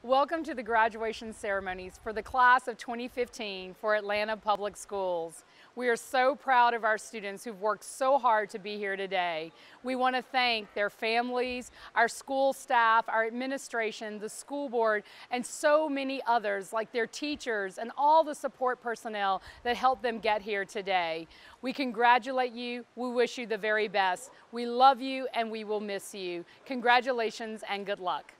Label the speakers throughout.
Speaker 1: Welcome to the graduation ceremonies for the class of 2015 for Atlanta Public Schools. We are so proud of our students who've worked so hard to be here today. We want to thank their families, our school staff, our administration, the school board, and so many others like their teachers and all the support personnel that helped them get here today. We congratulate you. We wish you the very best. We love you and we will miss you. Congratulations and good luck.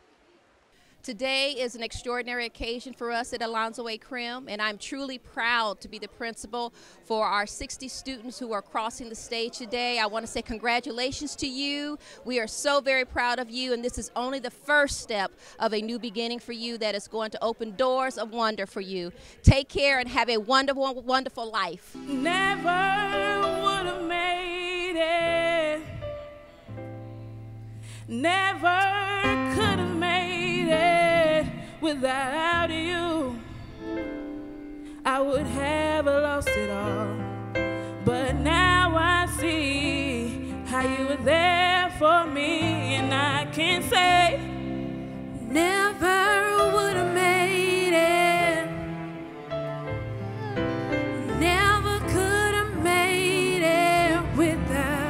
Speaker 2: Today is an extraordinary occasion for us at Alonzo Crim, and I'm truly proud to be the principal for our 60 students who are crossing the stage today. I want to say congratulations to you. We are so very proud of you, and this is only the first step of a new beginning for you that is going to open doors of wonder for you. Take care and have a wonderful, wonderful life.
Speaker 3: Never would have made it. Never could have made it without you. I would have lost it all, but now I see how you were there for me, and I can say never would have made it. Never could have made it without.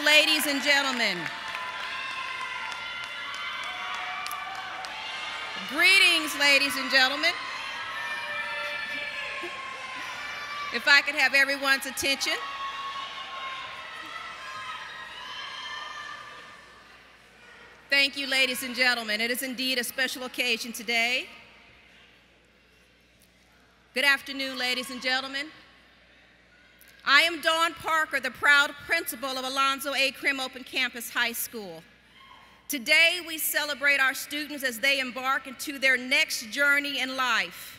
Speaker 2: ladies and gentlemen. Greetings, ladies and gentlemen. If I could have everyone's attention. Thank you, ladies and gentlemen. It is indeed a special occasion today. Good afternoon, ladies and gentlemen. I am Dawn Parker, the proud principal of Alonzo A. Crim Open Campus High School. Today, we celebrate our students as they embark into their next journey in life.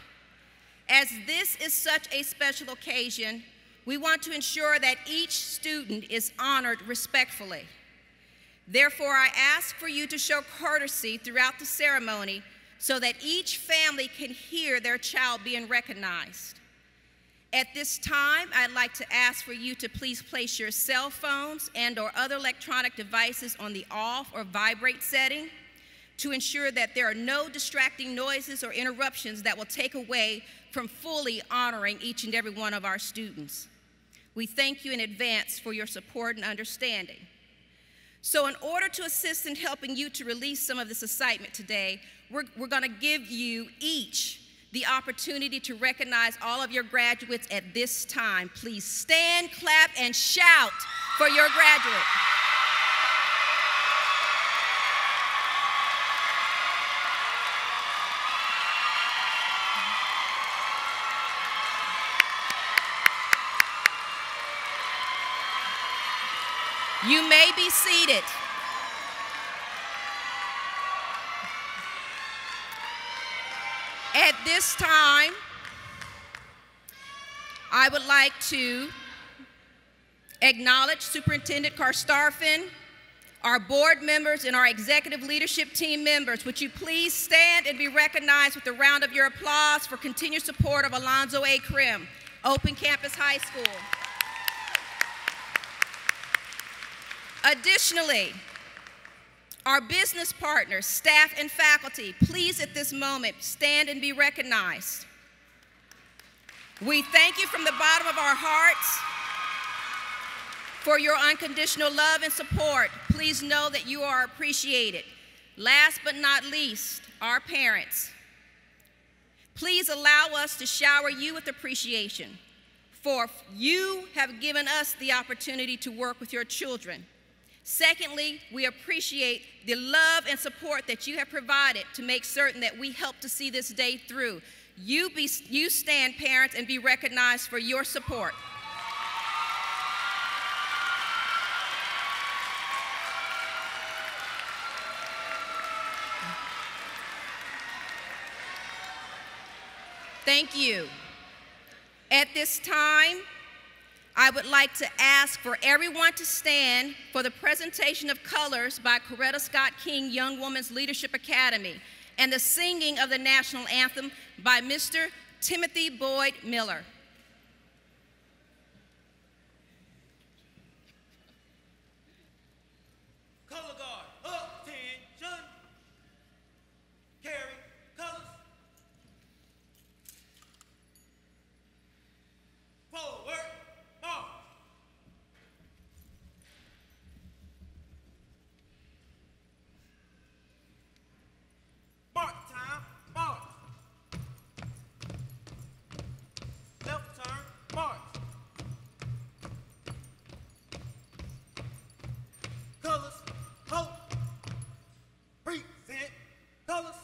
Speaker 2: As this is such a special occasion, we want to ensure that each student is honored respectfully. Therefore, I ask for you to show courtesy throughout the ceremony so that each family can hear their child being recognized. At this time, I'd like to ask for you to please place your cell phones and/or other electronic devices on the off or vibrate setting to ensure that there are no distracting noises or interruptions that will take away from fully honoring each and every one of our students. We thank you in advance for your support and understanding. So in order to assist in helping you to release some of this excitement today, we're going to give you each the opportunity to recognize all of your graduates at this time. Please stand, clap, and shout for your graduate. You may be seated. At this time, I would like to acknowledge Superintendent Karstarfin, our board members, and our executive leadership team members. Would you please stand and be recognized with a round of your applause for continued support of Alonzo A. Crim Open Campus High School. Additionally, our business partners, staff, and faculty, please at this moment stand and be recognized. We thank you from the bottom of our hearts for your unconditional love and support. Please know that you are appreciated. Last but not least, our parents. Please allow us to shower you with appreciation, for you have given us the opportunity to work with your children. Secondly, we appreciate the love and support that you have provided to make certain that we help to see this day through. You stand, parents, and be recognized for your support. Thank you. At this time, I would like to ask for everyone to stand for the presentation of colors by Coretta Scott King Young Women's Leadership Academy and the singing of the national anthem by Mr. Timothy Boyd Miller.
Speaker 4: Color guard, attention. Carry colors. Forward. Mark time, mark. Left turn, mark. Colors, hope. Present, colors.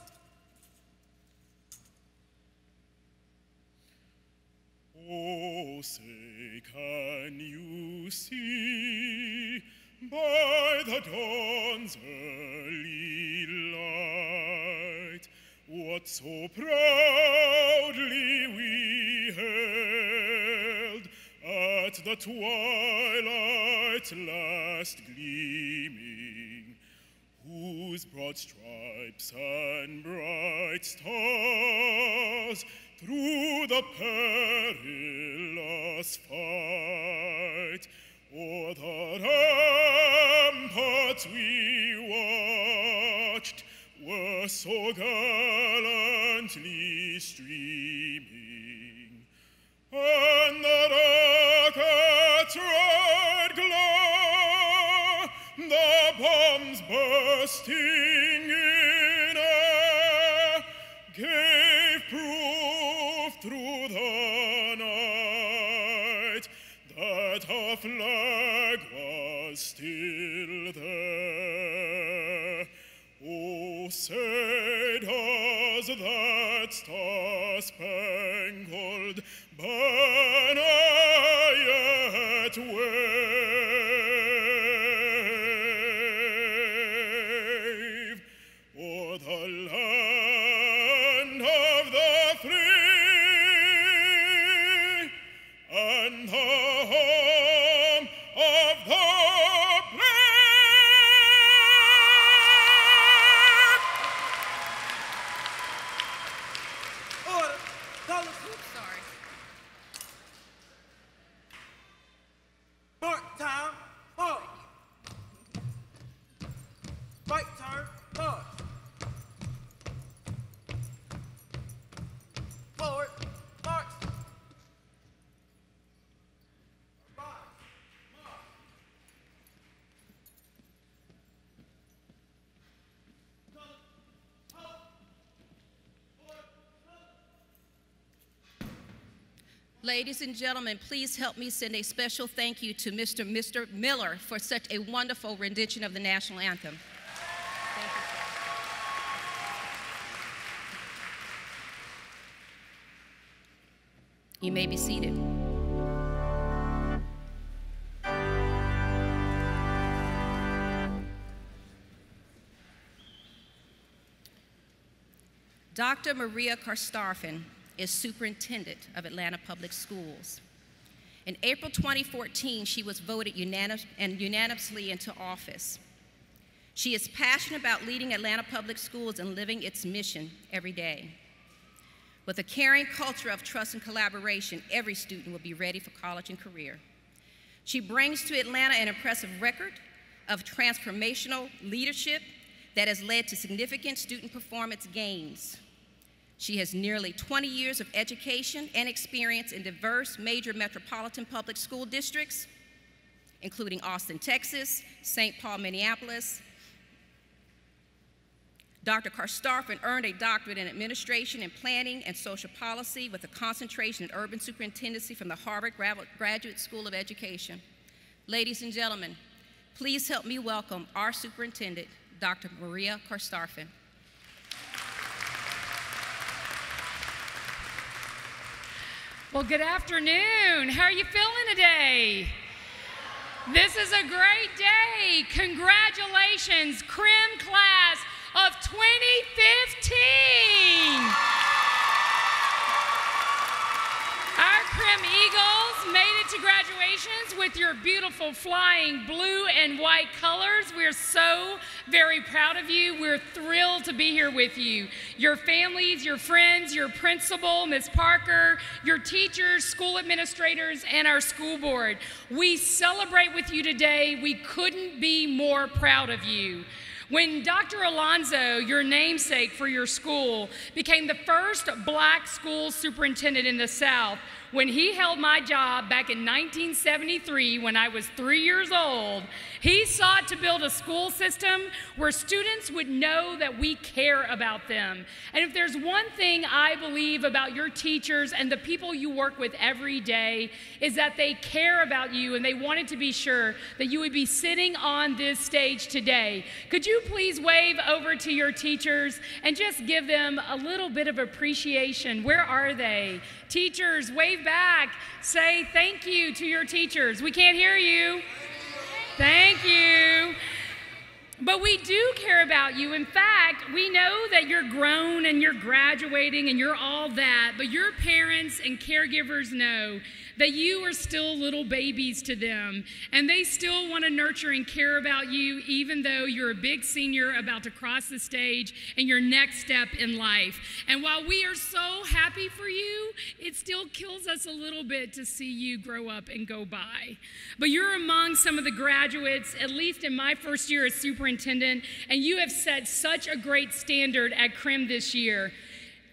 Speaker 5: Oh, say, can you see by the dawn's early light what so proudly we held at the twilight's last gleaming, whose broad stripes and bright stars through the perilous fight o'er the ramparts we watched were so gallantly streaming, and the rocket's red glow bursting in air, gave proof through the night that our flag was still there. Oh, say does that star-spangled banner yet wave o'er the land of the free and the home of the brave?
Speaker 4: Order. Colors.
Speaker 2: Sorry.
Speaker 4: Mark time. March. Right turn. March. Forward. March. March. March. Colors. Halt. Forward.
Speaker 2: Ladies and gentlemen, please help me send a special thank you to Mr. Miller for such a wonderful rendition of the national anthem. Thank you, sir. You may be seated. Dr. Maria Karstarfin is Superintendent of Atlanta Public Schools. In April 2014, she was voted unanimously into office. She is passionate about leading Atlanta Public Schools and living its mission every day. With a caring culture of trust and collaboration, every student will be ready for college and career. She brings to Atlanta an impressive record of transformational leadership that has led to significant student performance gains. She has nearly 20 years of education and experience in diverse major metropolitan public school districts, including Austin, Texas, St. Paul, Minneapolis. Dr. Karstarfin earned a doctorate in administration and planning and social policy with a concentration in urban superintendency from the Harvard Graduate School of Education. Ladies and gentlemen, please help me welcome our superintendent, Dr. Maria Karstarfin.
Speaker 1: Well, good afternoon. How are you feeling today? This is a great day. Congratulations, Crim class of 2015. Our Crim Eagles made it to graduations with your beautiful flying blue and white colors. We're so very proud of you. We're thrilled to be here with you. Your families, your friends, your principal, Ms. Parker, your teachers, school administrators, and our school board. We celebrate with you today. We couldn't be more proud of you. When Dr. Alonzo, your namesake for your school, became the first black school superintendent in the South, when he held my job back in 1973 when I was 3 years old, he sought to build a school system where students would know that we care about them. And if there's one thing I believe about your teachers and the people you work with every day, is that they care about you and they wanted to be sure that you would be sitting on this stage today. Could you please wave over to your teachers and just give them a little bit of appreciation? Where are they? Teachers, wave back. Say thank you to your teachers. We can't hear you. Thank you. But we do care about you. In fact, we know that you're grown and you're graduating and you're all that, but your parents and caregivers know that you are still little babies to them, and they still want to nurture and care about you even though you're a big senior about to cross the stage in your next step in life. And while we are so happy for you, it still kills us a little bit to see you grow up and go by. But you're among some of the graduates, at least in my first year as superintendent, and you have set such a great standard at Crim this year.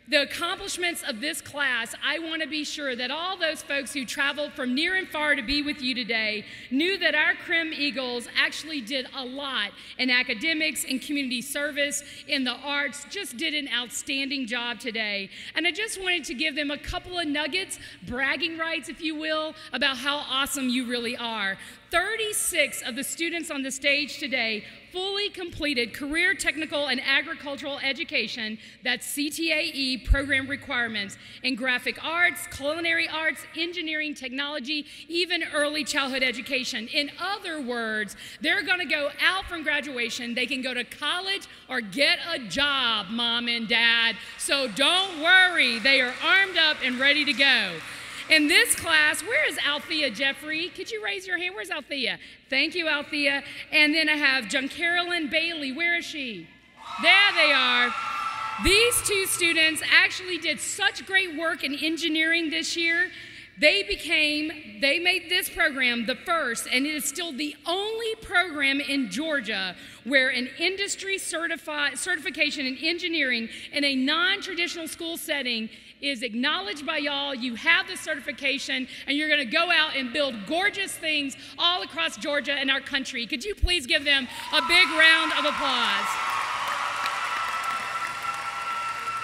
Speaker 1: the accomplishments of this class, I want to be sure that all those folks who traveled from near and far to be with you today knew that our Crim Eagles actually did a lot in academics, in community service, in the arts, just did an outstanding job today. And I just wanted to give them a couple of nuggets, bragging rights, if you will, about how awesome you really are. 36 of the students on the stage today fully completed career technical and agricultural education, that's CTAE program requirements, in graphic arts, culinary arts, engineering, technology, even early childhood education. In other words, they're going to go out from graduation. They can go to college or get a job, Mom and Dad. So don't worry. They are armed up and ready to go. In this class, where is Althea Jeffrey? Could you raise your hand? Where's Althea? Thank you, Althea. And then I have John Carolyn Bailey. Where is she? There they are. These two students actually did such great work in engineering this year. They made this program the first, and it is still the only program in Georgia where an industry certification in engineering in a non-traditional school setting is acknowledged by y'all. You have the certification, and you're going to go out and build gorgeous things all across Georgia and our country. Could you please give them a big round of applause?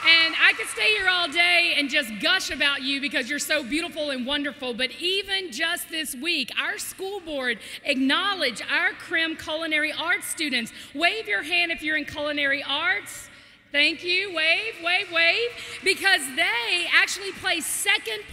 Speaker 1: And I could stay here all day and just gush about you because you're so beautiful and wonderful, but even just this week, our school board acknowledged our Crim culinary arts students. Wave your hand if you're in culinary arts. Thank you. Wave, wave, wave. Because they actually placed second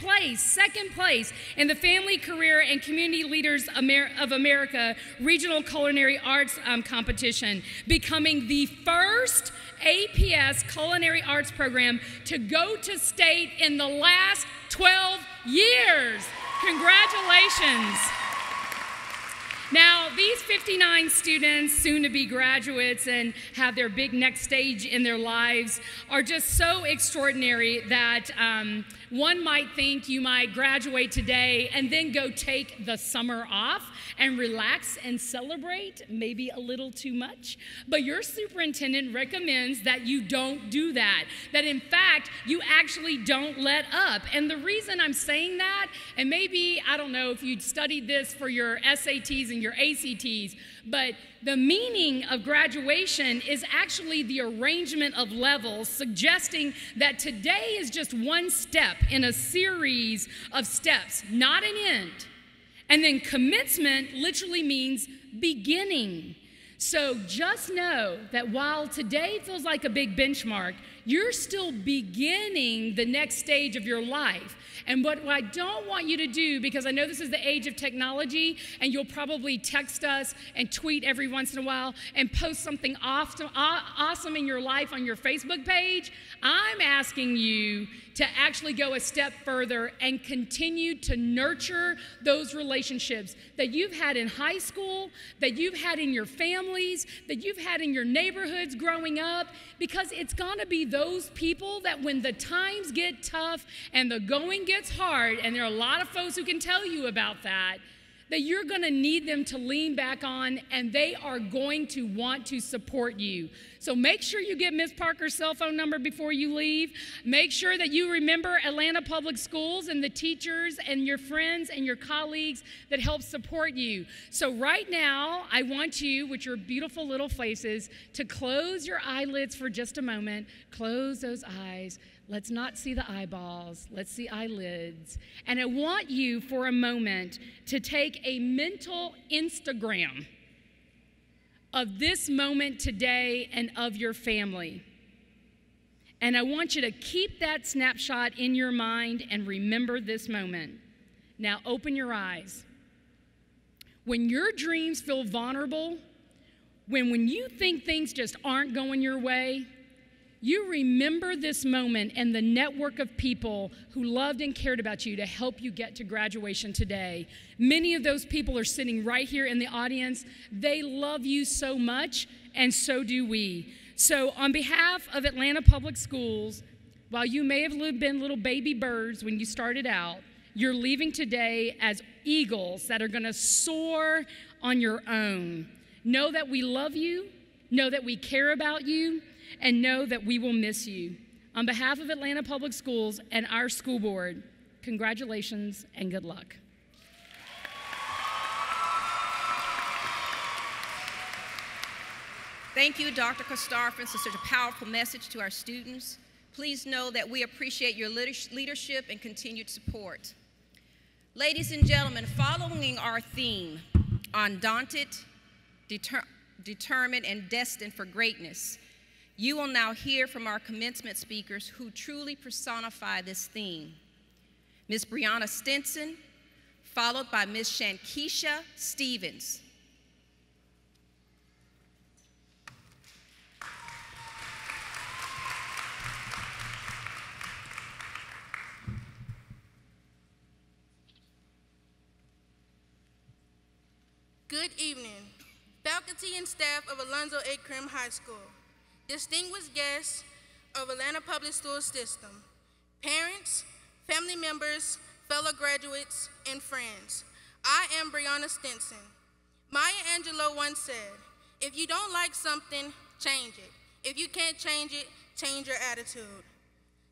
Speaker 1: place in the Family Career and Community Leaders of America Regional Culinary Arts Competition, becoming the first APS culinary arts program to go to state in the last 12 years. Congratulations. Now, these 59 students, soon to be graduates and have their big next stage in their lives, are just so extraordinary that one might think you might graduate today and then go take the summer off and relax and celebrate, maybe a little too much. But your superintendent recommends that you don't do that, that in fact, you actually don't let up. And the reason I'm saying that, and maybe, I don't know if you'd studied this for your SATs and your ACTs, but the meaning of graduation is actually the arrangement of levels, suggesting that today is just one step in a series of steps, not an end. And then commencement literally means beginning. So just know that while today feels like a big benchmark, you're still beginning the next stage of your life. And what I don't want you to do, because I know this is the age of technology, and you'll probably text us and tweet every once in a while and post something awesome in your life on your Facebook page, I'm asking you to actually go a step further and continue to nurture those relationships that you've had in high school, that you've had in your families, that you've had in your neighborhoods growing up, because it's gonna be those people that when the times get tough and the going gets hard, and there are a lot of folks who can tell you about that, that you're going to need them to lean back on, and they are going to want to support you. So make sure you get Ms. Parker's cell phone number before you leave. Make sure that you remember Atlanta Public Schools and the teachers and your friends and your colleagues that help support you. So right now, I want you, with your beautiful little faces, to close your eyelids for just a moment. Close those eyes. Let's not see the eyeballs. Let's see eyelids. And I want you for a moment to take a mental Instagram of this moment today and of your family. And I want you to keep that snapshot in your mind and remember this moment. Now open your eyes. When your dreams feel vulnerable, when you think things just aren't going your way, you remember this moment and the network of people who loved and cared about you to help you get to graduation today. Many of those people are sitting right here in the audience. They love you so much, and so do we. So on behalf of Atlanta Public Schools, while you may have been little baby birds when you started out, you're leaving today as eagles that are going to soar on your own. Know that we love you, know that we care about you, and know that we will miss you. On behalf of Atlanta Public Schools and our school board, congratulations and good luck.
Speaker 2: Thank you, Dr. Kostarfin, for such a powerful message to our students. Please know that we appreciate your leadership and continued support. Ladies and gentlemen, following our theme, Undaunted, Determined, and Destined for Greatness, you will now hear from our commencement speakers who truly personify this theme. Ms. Brianna Stinson, followed by Ms. Shankisha Stevens.
Speaker 6: Good evening, faculty and staff of Alonzo A. Crim High School, distinguished guests of Atlanta Public School System, parents, family members, fellow graduates, and friends. I am Brianna Stinson. Maya Angelou once said, if you don't like something, change it. If you can't change it, change your attitude.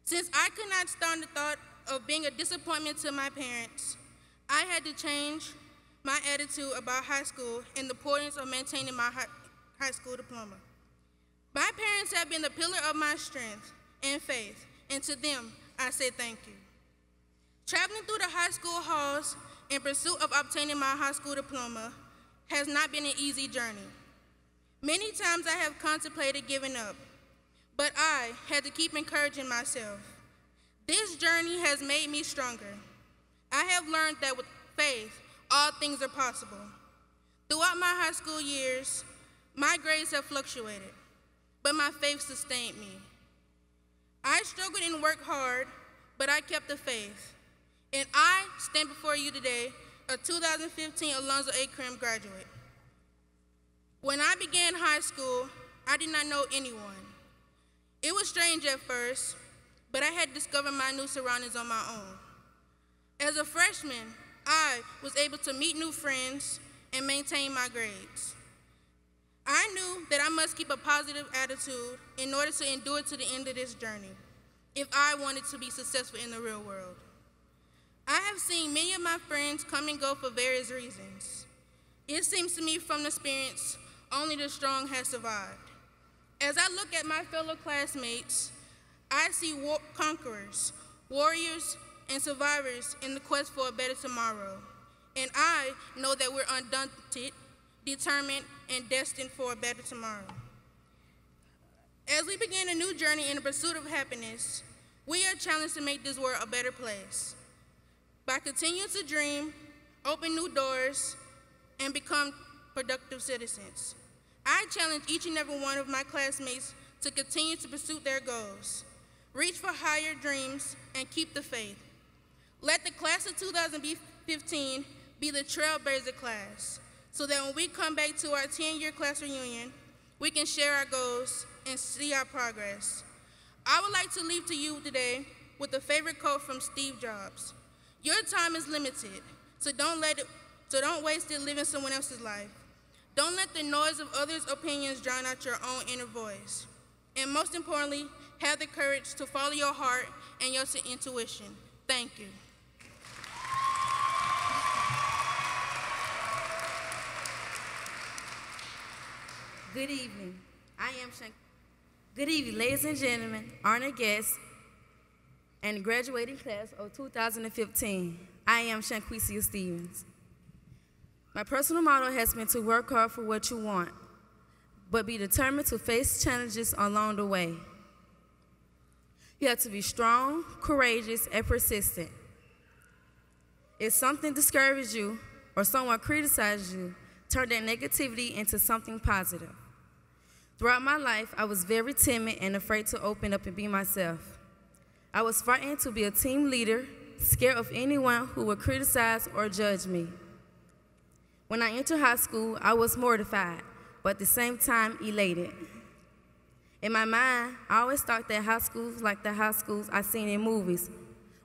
Speaker 6: Since I could not stand the thought of being a disappointment to my parents, I had to change my attitude about high school and the importance of maintaining my high school diploma. My parents have been the pillar of my strength and faith, and to them, I say thank you. Traveling through the high school halls in pursuit of obtaining my high school diploma has not been an easy journey. Many times I have contemplated giving up, but I had to keep encouraging myself. This journey has made me stronger. I have learned that with faith, all things are possible. Throughout my high school years, my grades have fluctuated, but my faith sustained me. I struggled and worked hard, but I kept the faith. And I stand before you today, a 2015 Alonzo A. Crim graduate. When I began high school, I did not know anyone. It was strange at first, but I had discovered my new surroundings on my own. As a freshman, I was able to meet new friends and maintain my grades. I knew that I must keep a positive attitude in order to endure to the end of this journey if I wanted to be successful in the real world. I have seen many of my friends come and go for various reasons. It seems to me from experience, only the strong have survived. As I look at my fellow classmates, I see conquerors, warriors, and survivors in the quest for a better tomorrow. And I know that we're undaunted, determined, and destined for a better tomorrow. As we begin a new journey in the pursuit of happiness, we are challenged to make this world a better place. By continuing to dream, open new doors, and become productive citizens. I challenge each and every one of my classmates to continue to pursue their goals, reach for higher dreams, and keep the faith. Let the class of 2015 be the trailblazer class, so that when we come back to our 10-year class reunion, we can share our goals and see our progress. I would like to leave to you today with a favorite quote from Steve Jobs. Your time is limited, so don't waste it living someone else's life. Don't let the noise of others' opinions drown out your own inner voice. And most importantly, have the courage to follow your heart and your intuition. Thank you.
Speaker 7: Good evening. Good evening, ladies and gentlemen, honored guests, and the graduating class of 2015. I am Shanquisia Stevens. My personal motto has been to work hard for what you want, but be determined to face challenges along the way. You have to be strong, courageous, and persistent. If something discourages you or someone criticizes you, turn that negativity into something positive. Throughout my life, I was very timid and afraid to open up and be myself. I was frightened to be a team leader, scared of anyone who would criticize or judge me. When I entered high school, I was mortified, but at the same time, elated. In my mind, I always thought that high schools like the high schools I seen in movies,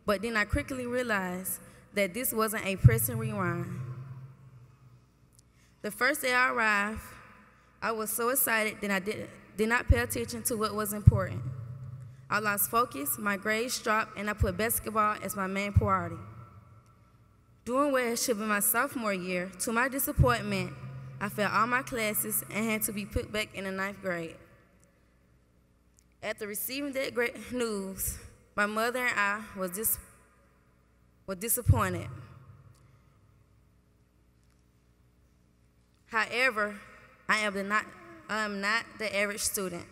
Speaker 7: but then I quickly realized that this wasn't a press and rewind. The first day I arrived, I was so excited that I did not pay attention to what was important. I lost focus, my grades dropped, and I put basketball as my main priority. Doing well should be my sophomore year. To my disappointment, I failed all my classes and had to be put back in the 9th grade. After receiving that great news, my mother and I were disappointed. However, I am not the average student.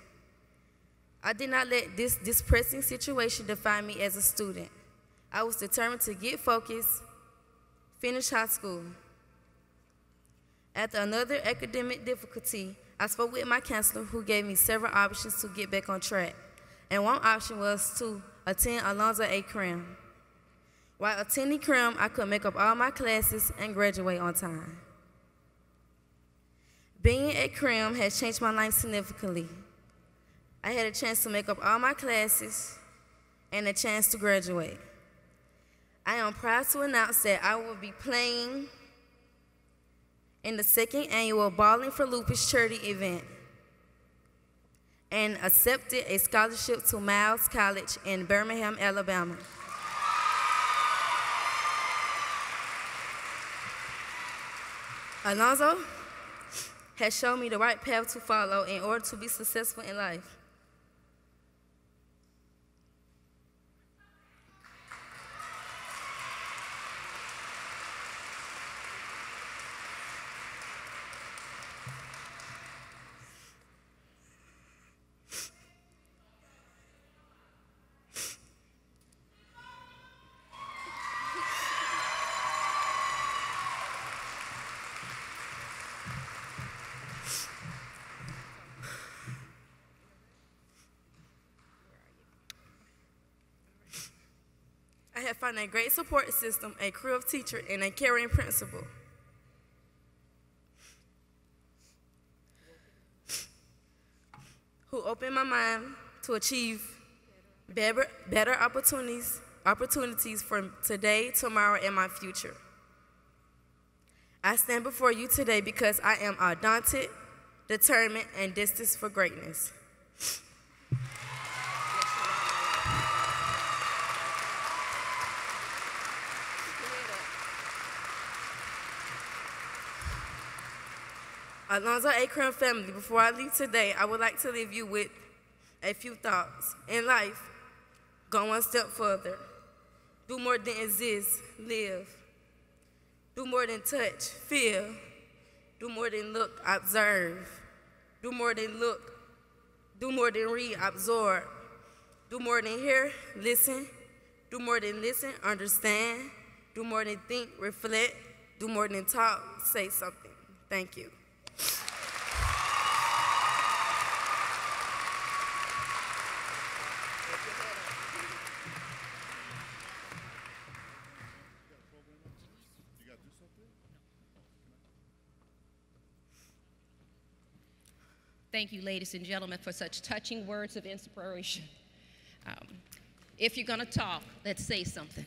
Speaker 7: I did not let this depressing situation define me as a student. I was determined to get focused, finish high school. After another academic difficulty, I spoke with my counselor who gave me several options to get back on track. And one option was to attend Alonzo Crim. While attending Crim, I could make up all my classes and graduate on time. Being at Crim has changed my life significantly. I had a chance to make up all my classes and a chance to graduate. I am proud to announce that I will be playing in the 2nd annual Balling for Lupus charity event and accepted a scholarship to Miles College in Birmingham, Alabama. Alonzo has shown me the right path to follow in order to be successful in life. I have found a great support system, a crew of teachers, and a caring principal. Who opened my mind to achieve better opportunities for today, tomorrow, and my future. I stand before you today because I am undaunted, determined, and destined for greatness. Alonzo Crim family, before I leave today, I would like to leave you with a few thoughts. In life, go one step further. Do more than exist, live. Do more than touch, feel. Do more than look, observe. Do more than look. Do more than read, absorb. Do more than hear, listen. Do more than listen, understand. Do more than think, reflect. Do more than talk, say something. Thank you.
Speaker 2: Thank you, ladies and gentlemen, for such touching words of inspiration. If you're going to talk, let's say something.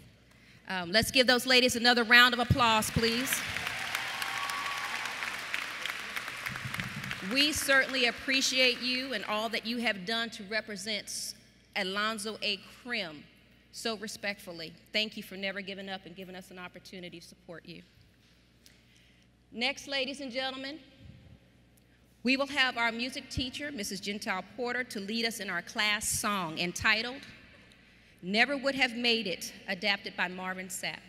Speaker 2: Let's give those ladies another round of applause, please. We certainly appreciate you and all that you have done to represent Alonzo Crim so respectfully. Thank you for never giving up and giving us an opportunity to support you. Next, ladies and gentlemen, we will have our music teacher, Mrs. Gentile Porter, to lead us in our class song entitled, Never Would Have Made It, adapted by Marvin Sapp.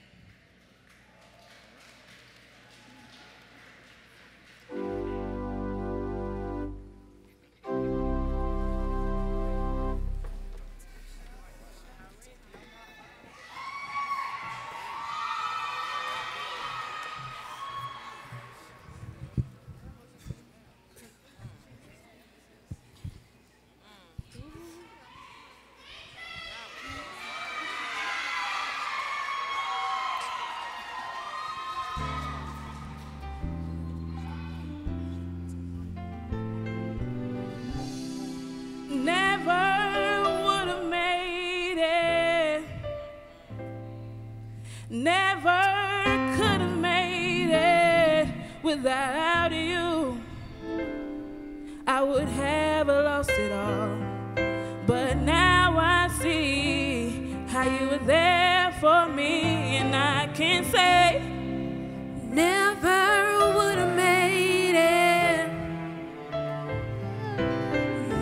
Speaker 3: Never could have made it without you. I would have lost it all, but now I for me, and I can say,
Speaker 8: never would have made it.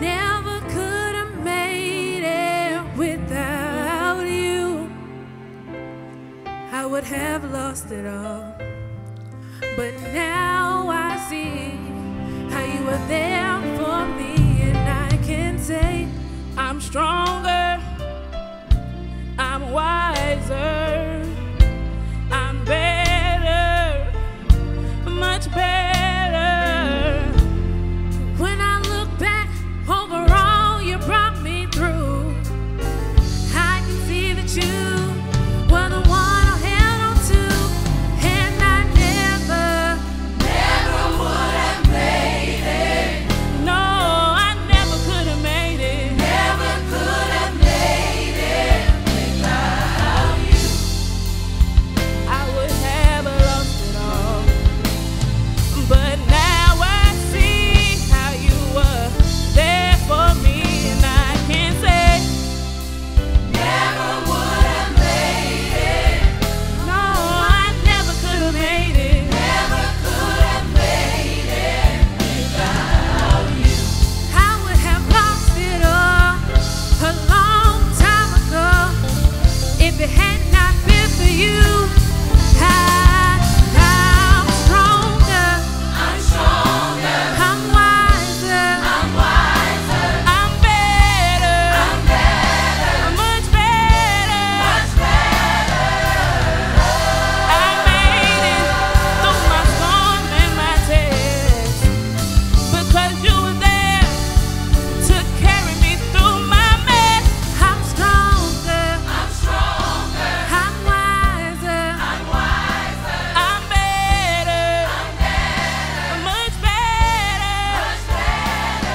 Speaker 8: Never could have made it without you. I would have lost it all. But now I see how you were there for me, and I can say
Speaker 3: I'm stronger, I'm wiser, I'm better, much better.
Speaker 8: when I look back over all you brought me through, I can see that you were the one I held on to, and I never would have made it.
Speaker 3: No, I never could have made it.
Speaker 8: Never could have made it without you.
Speaker 3: I would have lost it all. But now I see how you were there for me, and I can say,
Speaker 8: Never would have made it.
Speaker 3: no, I never could have made it.
Speaker 8: Never could have made it without you. I would have lost it all a long time ago if it had not been for you. I'm stronger. I'm stronger. I'm wiser. I'm wiser.
Speaker 3: I'm better.
Speaker 8: I'm better.
Speaker 3: Much better.
Speaker 8: Much better.
Speaker 3: I made it through my storm and my tests because you were there to carry me through my mess.
Speaker 8: I'm stronger. I'm stronger. I'm wiser. I'm wiser.
Speaker 3: I'm better.
Speaker 8: I'm better.
Speaker 3: Much better.
Speaker 8: Much better.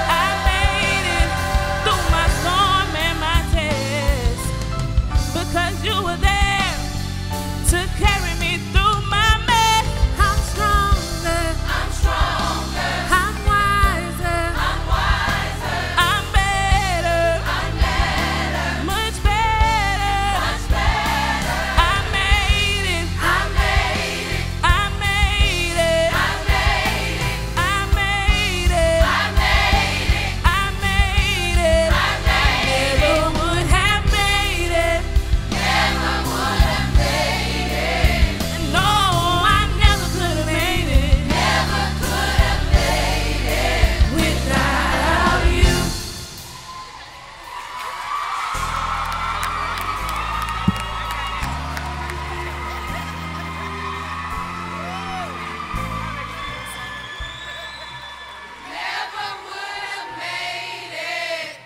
Speaker 3: I made it through my storm and my tests because you were there to carry me through my mess.
Speaker 8: I'm stronger. I'm stronger. I'm wiser. I'm wiser.
Speaker 3: I'm better.
Speaker 8: I'm better.
Speaker 3: Much better.
Speaker 8: Much better.
Speaker 3: I made it.
Speaker 8: I made it.
Speaker 3: I made it.
Speaker 8: I made it.
Speaker 3: I made it.
Speaker 8: I made it.
Speaker 3: I made it.
Speaker 8: I made it.
Speaker 3: Never would have made it.
Speaker 8: Never would have made it.
Speaker 3: No, I never could have made it.
Speaker 8: Never could have made it without you. Never would have made it.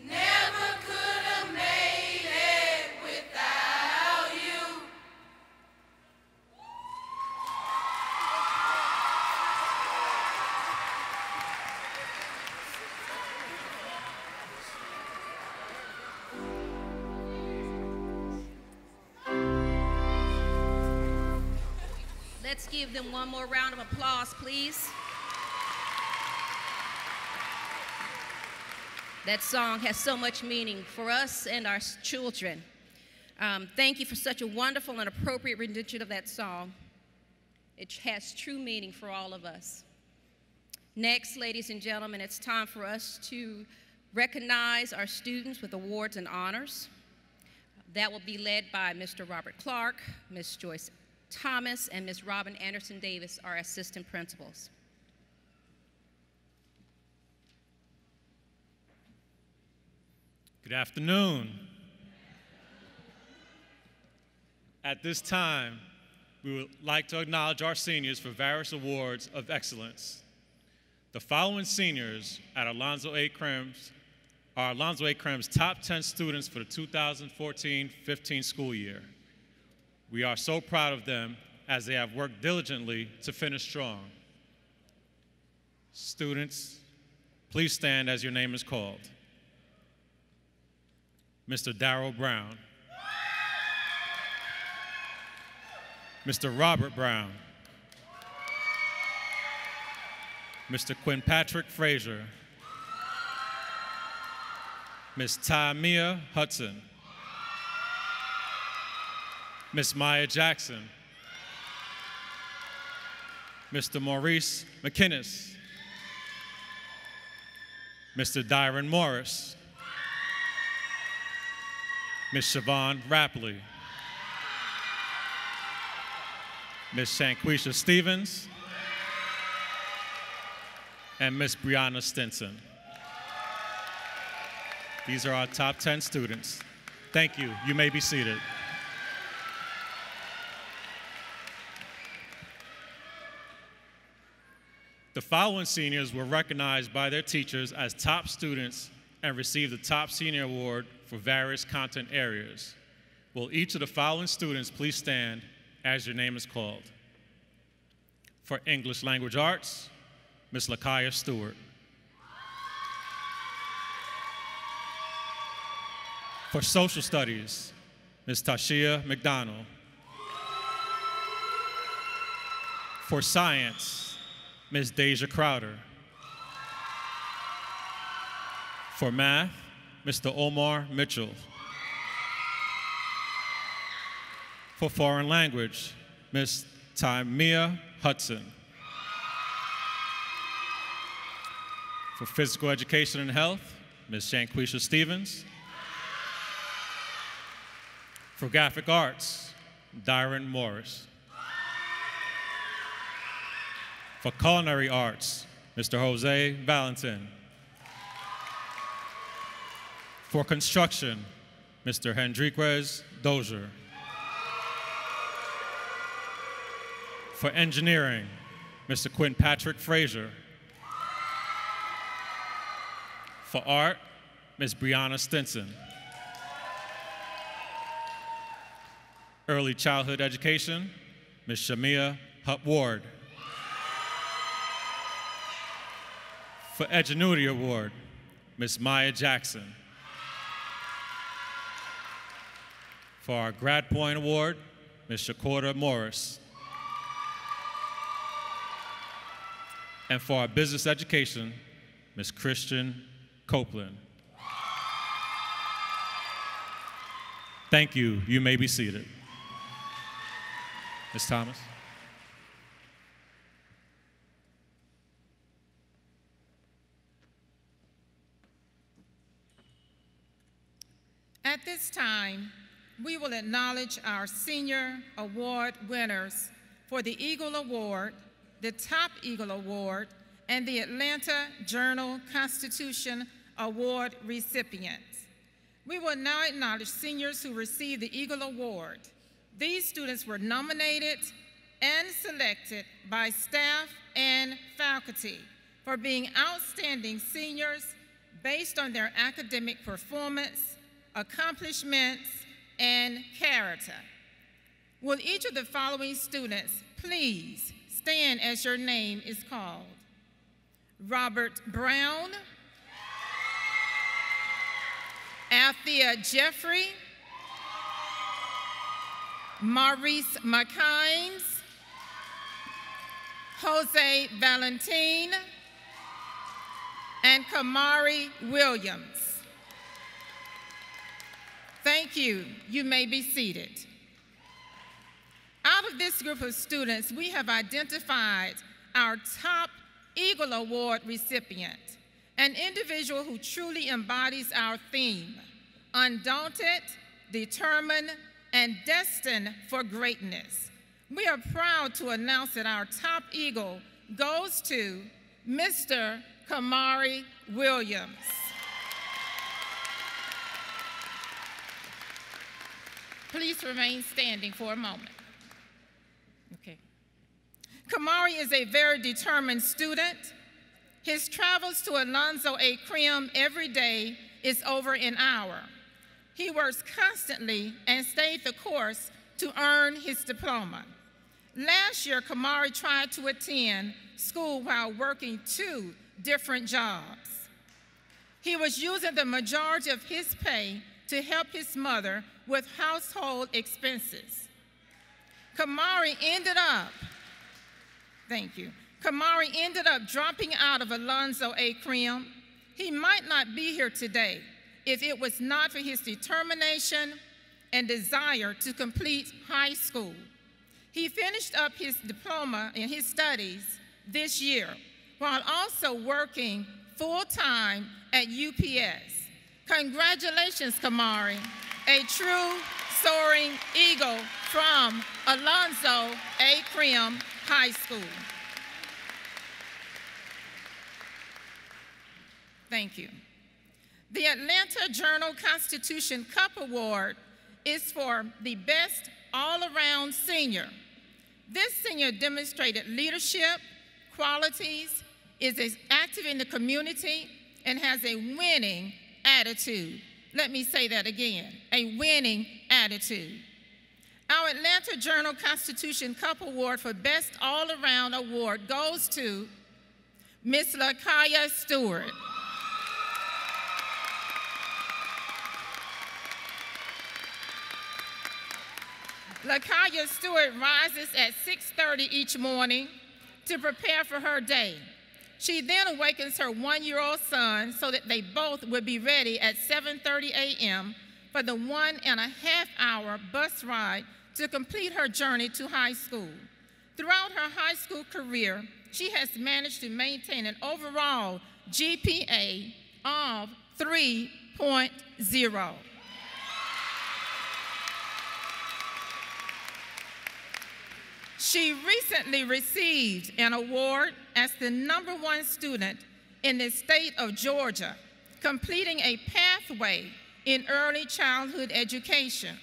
Speaker 8: Never could have made it without you.
Speaker 2: Let's give them one more round of applause, please. That song has so much meaning for us and our children. Thank you for such a wonderful and appropriate rendition of that song. It has true meaning for all of us. Next, ladies and gentlemen, it's time for us to recognize our students with awards and honors. That will be led by Mr. Robert Clark, Ms. Joyce Thomas, and Ms. Robin Anderson Davis, our assistant principals.
Speaker 9: Good afternoon. At this time, we would like to acknowledge our seniors for various awards of excellence. The following seniors at Alonzo A. Crim's are Alonzo A. Crim's top 10 students for the 2014-15 school year. We are so proud of them as they have worked diligently to finish strong. Students, please stand as your name is called. Mr. Darrell Brown. Mr. Robert Brown. Mr. Quinn Patrick Frazier. Miss Tamia Hudson, Miss Maya Jackson, Mr. Maurice McInnes, Mr. Dyron Morris, Miss Siobhan Rapley, Miss Shanquisha Stevens, and Miss Brianna Stinson. These are our top 10 students. Thank you. You may be seated. The following seniors were recognized by their teachers as top students and received the Top Senior Award for various content areas. Will each of the following students please stand as your name is called? For English Language Arts, Ms. Lakaya Stewart. For Social Studies, Ms. Tashia McDonald. For Science, Ms. Deja Crowder. For Math, Mr. Omar Mitchell. For Foreign Language, Ms. Tamia Hudson. For Physical Education and Health, Ms. Shanquisha Stevens. For Graphic Arts, Dyron Morris. For Culinary Arts, Mr. Jose Valentin. For Construction, Mr. Hendriquez Dozier. For Engineering, Mr. Quinn Patrick Frazier. For Art, Ms. Brianna Stinson. Early Childhood Education, Ms. Shamia Ward. For Edgenuity Award, Ms. Maya Jackson. For our Grad Point Award, Ms. Shakorda Morris. And for our Business Education, Ms. Christian Copeland. Thank you. You may be seated. Ms. Thomas.
Speaker 10: At this time, we will acknowledge our senior award winners for the Eagle Award, the Top Eagle Award, and the Atlanta Journal-Constitution Award recipients. We will now acknowledge seniors who received the Eagle Award. These students were nominated and selected by staff and faculty for being outstanding seniors based on their academic performance, accomplishments, and character. Will each of the following students please stand as your name is called? Robert Brown, Althea Jeffrey, Maurice McInnes, Jose Valentin, and Kamari Williams. Thank you. You may be seated. Out of this group of students, we have identified our top Eagle Award recipient, an individual who truly embodies our theme, undaunted, determined, and destined for greatness. We are proud to announce that our top Eagle goes to Mr. Kamari Williams. Please remain standing for a moment. Okay. Kamari is a very determined student. His travels to Alonzo A. Crim every day is over an hour. He works constantly and stayed the course to earn his diploma. Last year, Kamari tried to attend school while working 2 different jobs. He was using the majority of his pay to help his mother with household expenses. Kamari ended up dropping out of Alonzo A. Crim. He might not be here today if it was not for his determination and desire to complete high school. He finished up his diploma in his studies this year, while also working full-time at UPS. Congratulations, Kamari, a true soaring eagle from Alonzo A. Crim High School. Thank you. The Atlanta Journal-Constitution Cup Award is for the best all-around senior. This senior demonstrated leadership, qualities, is active in the community, and has a winning attitude. Let me say that again, a winning attitude. Our Atlanta Journal-Constitution Cup Award for Best All-Around Award goes to Miss LaKaya Stewart. LaKaya Stewart rises at 6:30 each morning to prepare for her day. She then awakens her 1-year-old son so that they both will be ready at 7:30 a.m. for the 1.5-hour bus ride to complete her journey to high school. Throughout her high school career, she has managed to maintain an overall GPA of 3.0. She recently received an award as the #1 student in the state of Georgia, completing a pathway in early childhood education.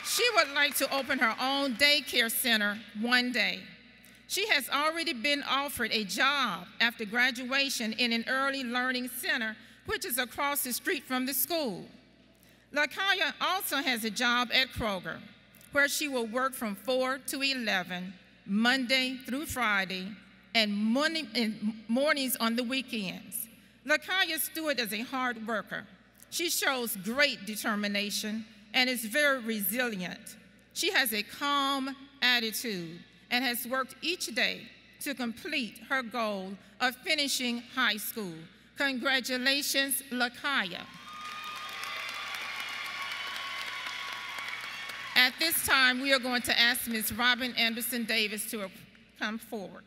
Speaker 10: She would like to open her own daycare center one day. She has already been offered a job after graduation in an early learning center, which is across the street from the school. LaKaya also has a job at Kroger, where she will work from 4 to 11, Monday through Friday, and mornings on the weekends. LaKaya Stewart is a hard worker. She shows great determination and is very resilient. She has a calm attitude and has worked each day to complete her goal of finishing high school. Congratulations, LaKaya. At this time, we are going to ask Ms. Robin Anderson Davis to come forward.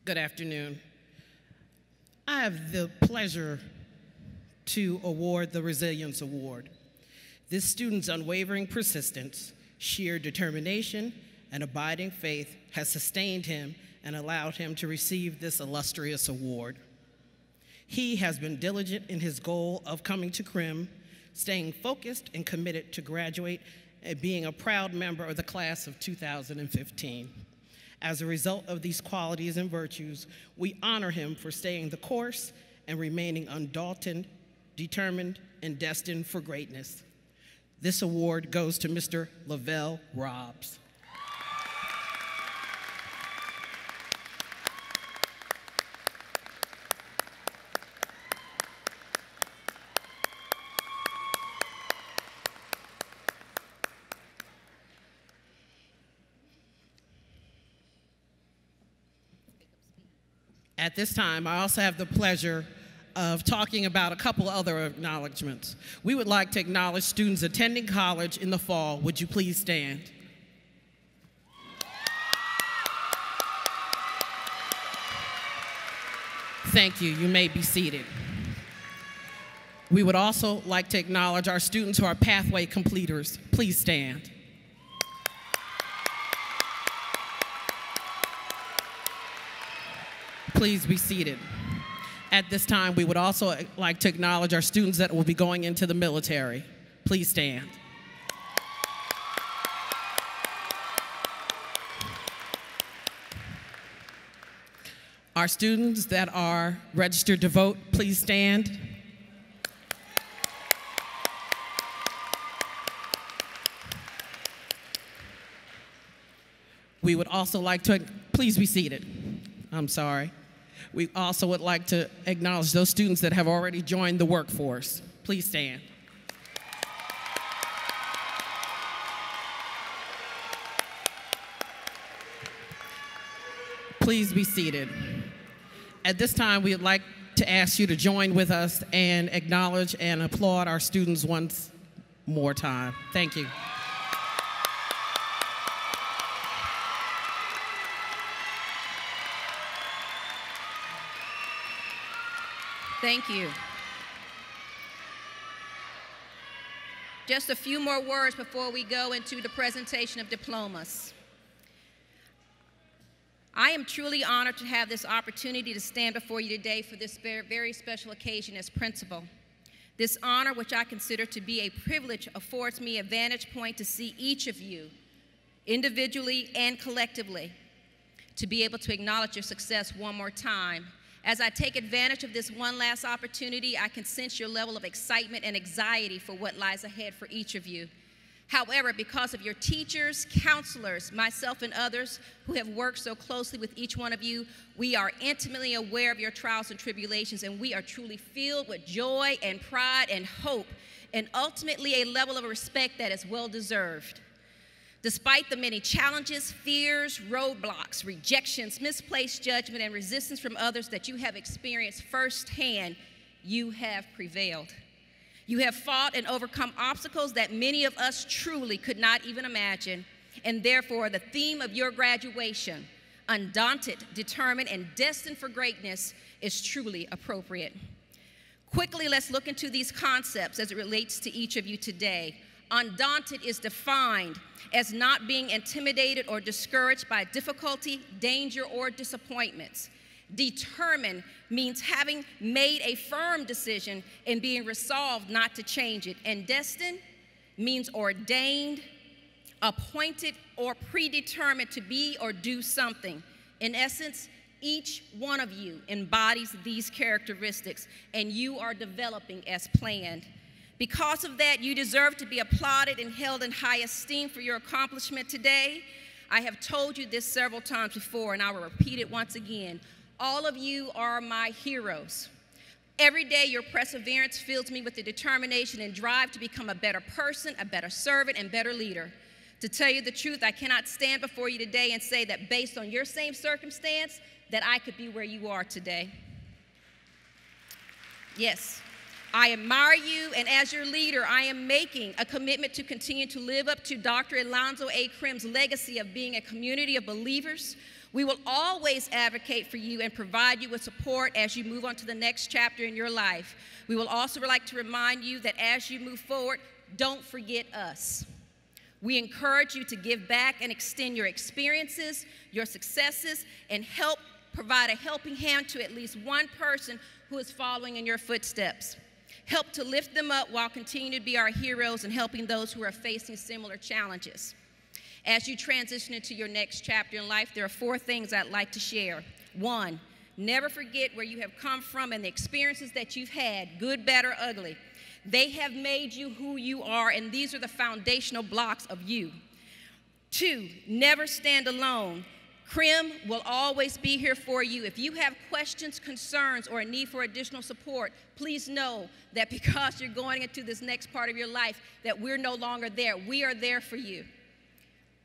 Speaker 11: Good afternoon. I have the pleasure to award the Resilience Award. This student's unwavering persistence, sheer determination, and abiding faith has sustained him and allowed him to receive this illustrious award. He has been diligent in his goal of coming to Crim, staying focused and committed to graduate and being a proud member of the class of 2015. As a result of these qualities and virtues, we honor him for staying the course and remaining undaunted, determined, and destined for greatness. This award goes to Mr. Lavelle Robbs. At this time, I also have the pleasure of talking about a couple other acknowledgments. We would like to acknowledge students attending college in the fall. Would you please stand? Thank you. You may be seated. We would also like to acknowledge our students who are pathway completers. Please stand. Please be seated. At this time, we would also like to acknowledge our students that will be going into the military. Please stand. Our students that are registered to vote, please stand. We would also like to, please be seated. I'm sorry. We also would like to acknowledge those students that have already joined the workforce. Please stand. please be seated. At this time, we would like to ask you to join with us and acknowledge and applaud our students once more time. Thank you.
Speaker 2: Thank you. Just a few more words before we go into the presentation of diplomas. I am truly honored to have this opportunity to stand before you today for this very special occasion as principal. This honor, which I consider to be a privilege, affords me a vantage point to see each of you, individually and collectively, to be able to acknowledge your success one more time. As I take advantage of this one last opportunity, I can sense your level of excitement and anxiety for what lies ahead for each of you. However, because of your teachers, counselors, myself, and others who have worked so closely with each one of you, we are intimately aware of your trials and tribulations, and we are truly filled with joy and pride and hope, and ultimately a level of respect that is well-deserved. Despite the many challenges, fears, roadblocks, rejections, misplaced judgment, and resistance from others that you have experienced firsthand, you have prevailed. You have fought and overcome obstacles that many of us truly could not even imagine, and therefore the theme of your graduation, undaunted, determined, and destined for greatness, is truly appropriate. Quickly, let's look into these concepts as it relates to each of you today. Undaunted is defined as not being intimidated or discouraged by difficulty, danger, or disappointments. Determined means having made a firm decision and being resolved not to change it. And destined means ordained, appointed, or predetermined to be or do something. In essence, each one of you embodies these characteristics, and you are developing as planned. Because of that, you deserve to be applauded and held in high esteem for your accomplishment today. I have told you this several times before, and I will repeat it once again. All of you are my heroes. Every day, your perseverance fills me with the determination and drive to become a better person, a better servant, and better leader. To tell you the truth, I cannot stand before you today and say that based on your same circumstance, that I could be where you are today. Yes, I admire you, and as your leader, I am making a commitment to continue to live up to Dr. Alonzo A. Crim's legacy of being a community of believers. We will always advocate for you and provide you with support as you move on to the next chapter in your life. We will also like to remind you that as you move forward, don't forget us. We encourage you to give back and extend your experiences, your successes, and help provide a helping hand to at least one person who is following in your footsteps. Help to lift them up while continuing to be our heroes and helping those who are facing similar challenges. As you transition into your next chapter in life, there are 4 things I'd like to share. 1, never forget where you have come from and the experiences that you've had, good, bad, or ugly. They have made you who you are, and these are the foundational blocks of you. 2, never stand alone. Crim will always be here for you. If you have questions, concerns, or a need for additional support, please know that because you're going into this next part of your life, that we're no longer there. We are there for you.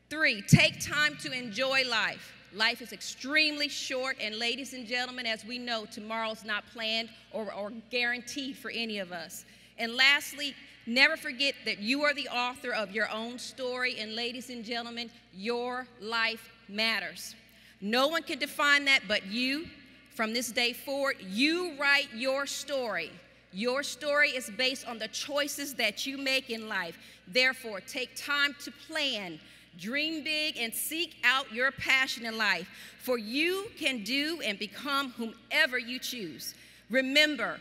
Speaker 2: 3, take time to enjoy life. Life is extremely short, and ladies and gentlemen, as we know, tomorrow's not planned or guaranteed for any of us. And lastly, never forget that you are the author of your own story, and ladies and gentlemen, your life matters. No one can define that but you. From this day forward, you write your story. Your story is based on the choices that you make in life. Therefore, take time to plan, dream big, and seek out your passion in life, for you can do and become whomever you choose. Remember,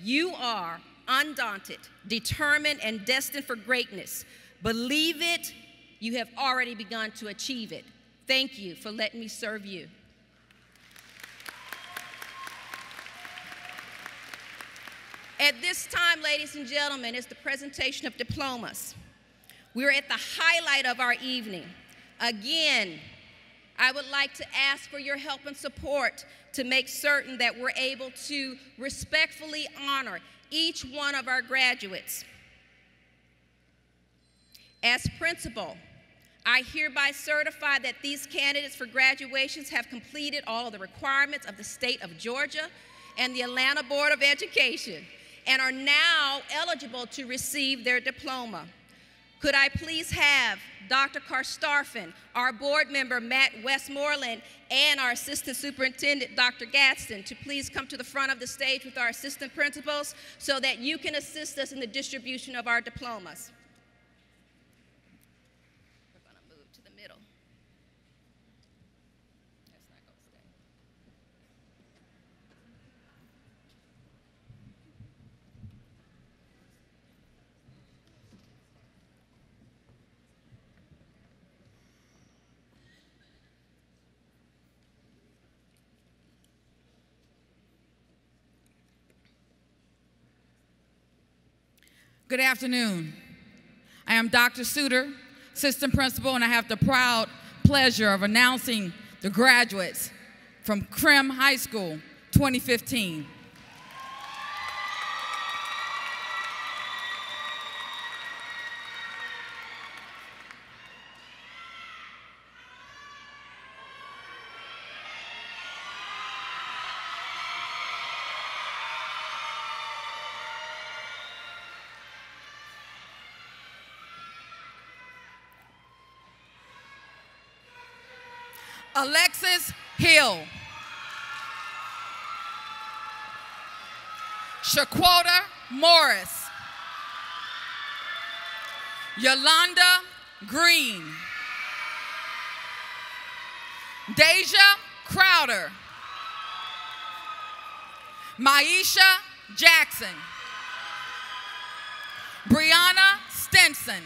Speaker 2: you are undaunted, determined, and destined for greatness. Believe it, you have already begun to achieve it. Thank you for letting me serve you. At this time, ladies and gentlemen, is the presentation of diplomas. We're at the highlight of our evening. Again, I would like to ask for your help and support to make certain that we're able to respectfully honor each one of our graduates. As principal, I hereby certify that these candidates for graduations have completed all of the requirements of the state of Georgia and the Atlanta Board of Education and are now eligible to receive their diploma. Could I please have Dr. Karstarfin, our board member, Matt Westmoreland, and our assistant superintendent, Dr. Gadsden, to please come to the front of the stage with our assistant principals so that you can assist us in the distribution of our diplomas.
Speaker 12: Good afternoon. I am Dr. Suter, assistant principal, and I have the proud pleasure of announcing the graduates from Crim High School 2015. Alexis Hill, Shaquota Morris, Yolanda Green, Deja Crowder, Maisha Jackson, Brianna Stinson,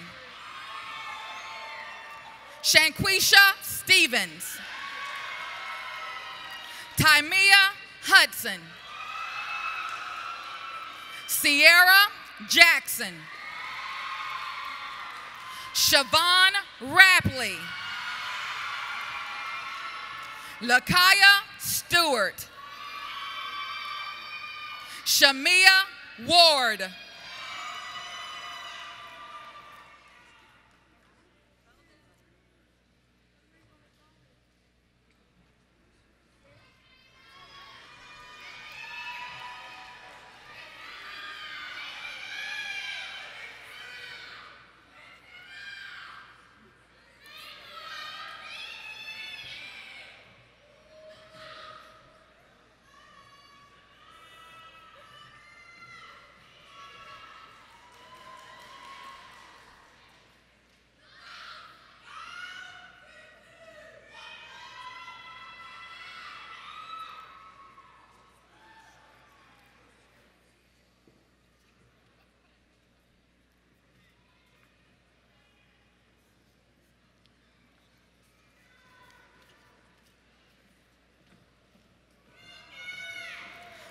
Speaker 12: Shanquisha Stevens, Timea Hudson, Sierra Jackson, Siobhan Rapley, Lakaya Stewart, Shamia Ward,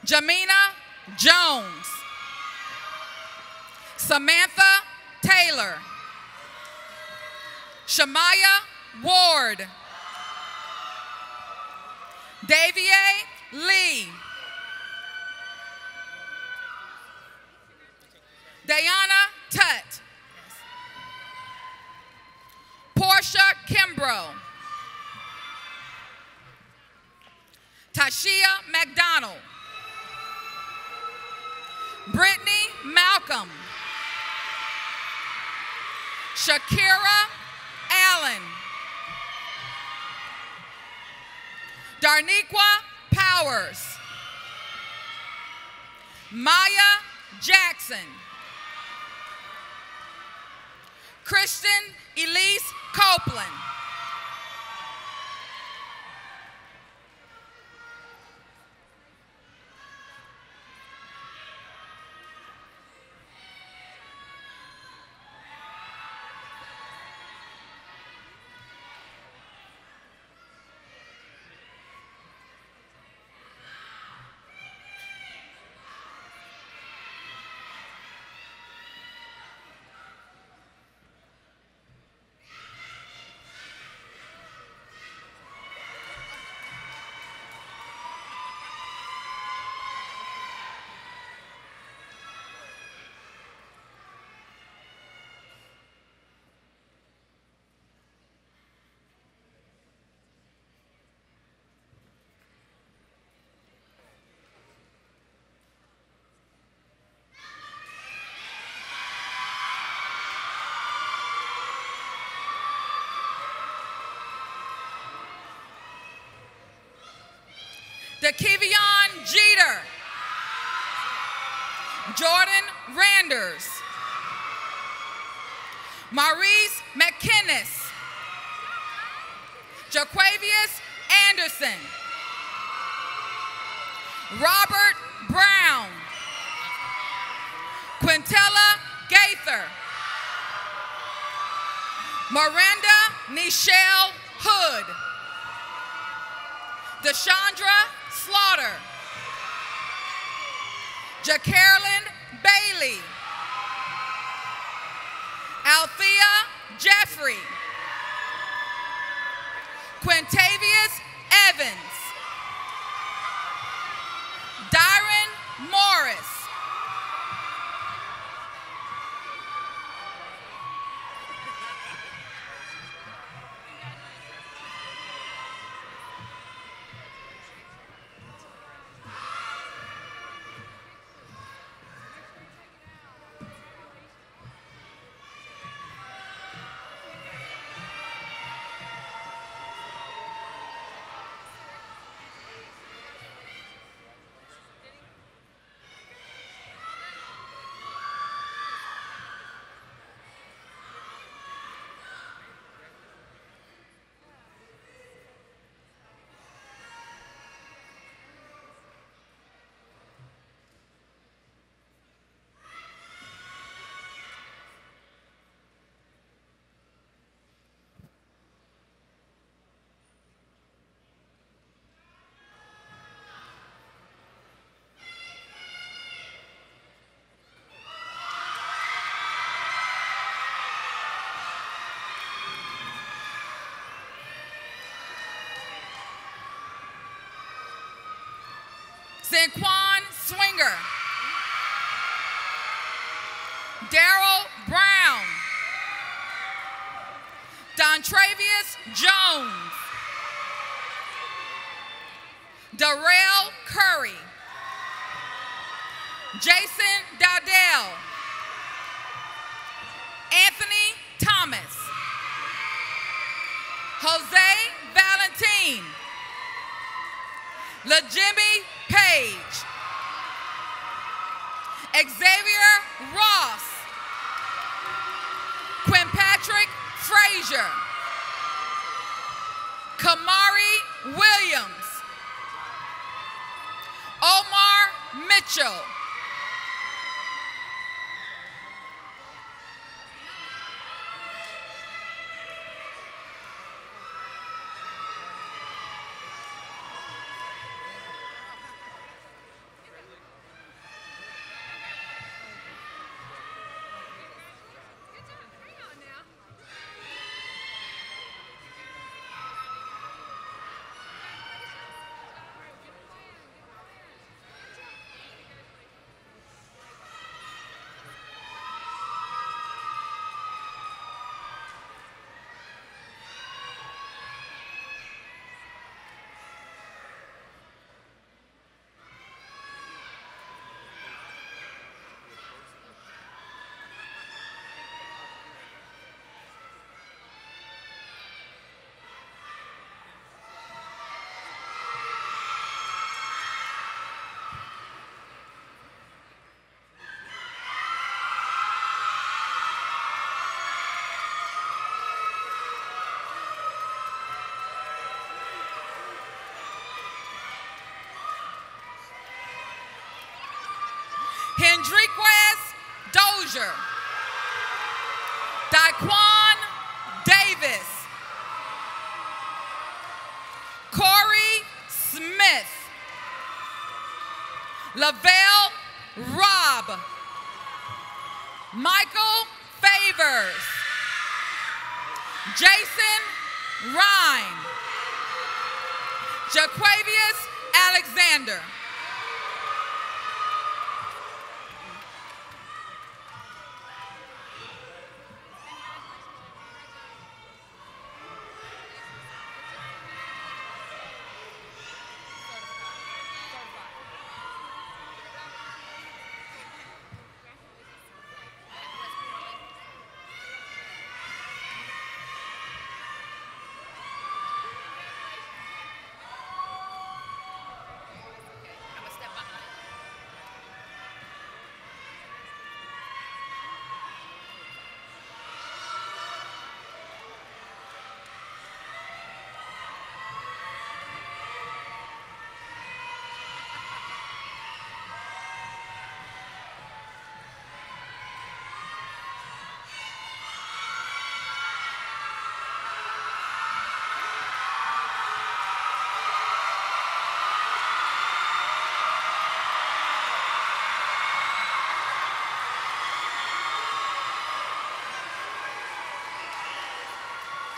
Speaker 12: Jamina Jones, Samantha Taylor, Shamaya Ward, Davier Lee, Diana Tutt, Portia Kimbrough, Tashia McDonald, Brittany Malcolm, Shakira Allen, Darniqua Powers, Maya Jackson, Kristen Elise Copeland, Sanders, Maurice McKinnis, Jaquavius Anderson, Robert Brown, Quintella Gaither, Miranda Nichelle Hood, Deshandra Slaughter, JaCarolyn Bailey, Althea Jeffrey, Quintavious Evans, Dyron Morris, Zenquan Swinger, Daryl Brown, Dontravius Jones, Darrell Curry, Jason Dowdell, Anthony Thomas, Jose Valentin, LaJimmy Page, Xavier Ross, Quinpatrick Frazier, Kamari Williams, Omar Mitchell, Hendriquez Dozier, Daquan Davis, Corey Smith, Lavelle Robb, Michael Favors, Jason Rhine, Jaquavius Alexander.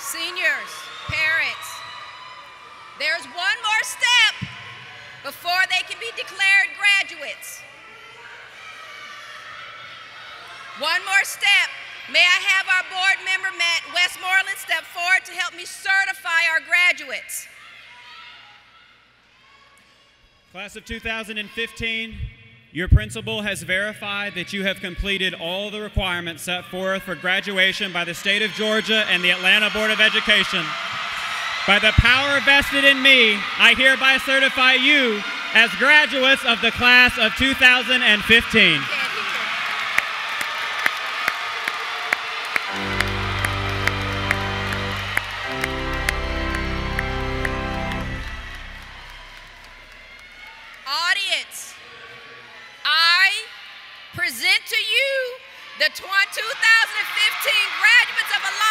Speaker 2: Seniors, parents, there's one more step before they can be declared graduates. One more step. May I have our board member, Matt Westmoreland, step forward to help me certify our graduates.
Speaker 13: Class of 2015, your principal has verified that you have completed all the requirements set forth for graduation by the state of Georgia and the Atlanta Board of Education. By the power vested in me, I hereby certify you as graduates of the class of 2015.
Speaker 2: Audience, I present to you the 2015 graduates of Alonzo.